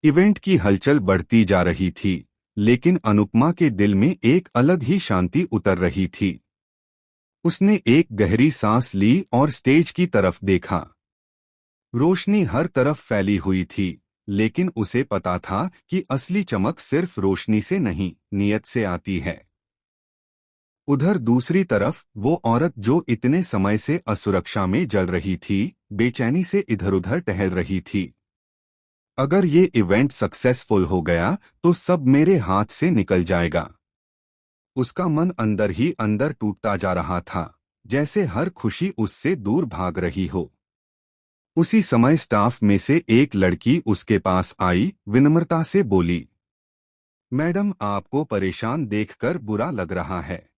Event की हलचल बढ़ती जा रही थी, लेकिन अनुपमा के दिल में एक अलग ही शांति उतर रही थी। उसने एक गहरी सांस ली और स्टेज की तरफ देखा। रोशनी हर तरफ फैली हुई थी, लेकिन उसे पता था कि असली चमक सिर्फ रोशनी से नहीं, नियत से आती है। उधर दूसरी तरफ वो औरत जो इतने समय से असुरक्षा में जल रही थी, बेचैनी से इधर-उधर टहल रही थी। अगर ये इवेंट सक्सेसफुल हो गया तो सब मेरे हाथ से निकल जाएगा। उसका मन अंदर ही अंदर टूटता जा रहा था, जैसे हर खुशी उससे दूर भाग रही हो। उसी समय स्टाफ में से एक लड़की उसके पास आई, विनम्रता से बोली, मैडम, आपको परेशान देखकर बुरा लग रहा है।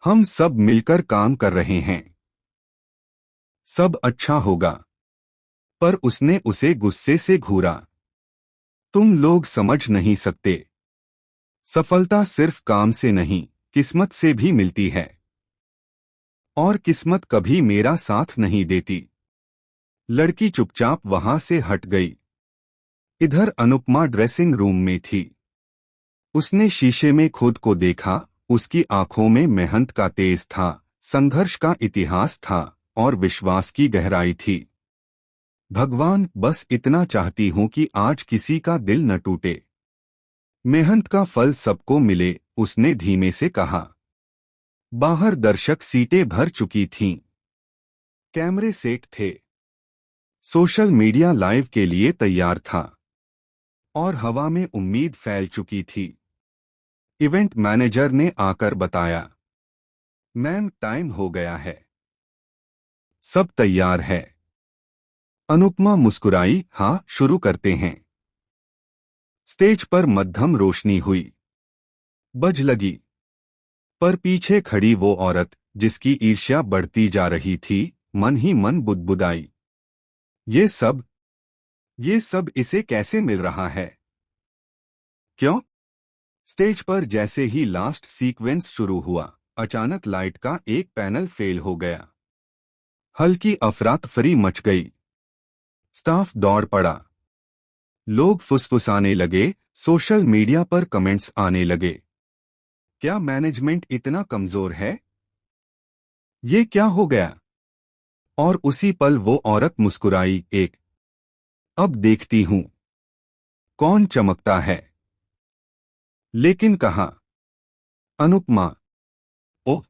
हम सब मिलकर काम कर रहे हैं, सब अच्छा होगा। पर उसने उसे गुस्से से घूरा। तुम लोग समझ नहीं सकते, सफलता सिर्फ काम से नहीं, किस्मत से भी मिलती है। और किस्मत कभी मेरा साथ नहीं देती। लड़की चुपचाप वहां से हट गई। इधर अनुपमा ड्रेसिंग रूम में थी। उसने शीशे में खुद को देखा। उसकी आंखों में मेहनत का तेज था, संघर्ष का इतिहास था और विश्वास की गहराई थी। भगवान, बस इतना चाहती हूं कि आज किसी का दिल न टूटे। मेहनत का फल सबको मिले, उसने धीमे से कहा। बाहर दर्शक सीटें भर चुकी थीं। कैमरे सेट थे। सोशल मीडिया लाइव के लिए तैयार था। और हवा में उम्मीद फैल चुकी थी। इवेंट मैनेजर ने आकर बताया, मैम, टाइम हो गया है। सब तैयार है। अनुपमा मुस्कुराई, हाँ, शुरू करते हैं। स्टेज पर मध्यम रोशनी हुई। बज लगी। पर पीछे खड़ी वो औरत, जिसकी ईर्ष्या बढ़ती जा रही थी, मन ही मन बुदबुदाई, ये सब ये सब इसे कैसे मिल रहा है? क्यों? स्टेज पर जैसे ही लास्ट सीक्वेंस शुरू हुआ, अचानक लाइट का एक पैनल फेल हो गया। हल्की अफरा-तफरी मच गई। स्टाफ दौड़ पड़ा। लोग फुसफुसाने लगे, सोशल मीडिया पर कमेंट्स आने लगे। क्या मैनेजमेंट इतना कमजोर है? ये क्या हो गया? और उसी पल वो औरत मुस्कुराई, अब देखती हूं कौन चमकता है। लेकिन कहा, अनुपमा, ओह,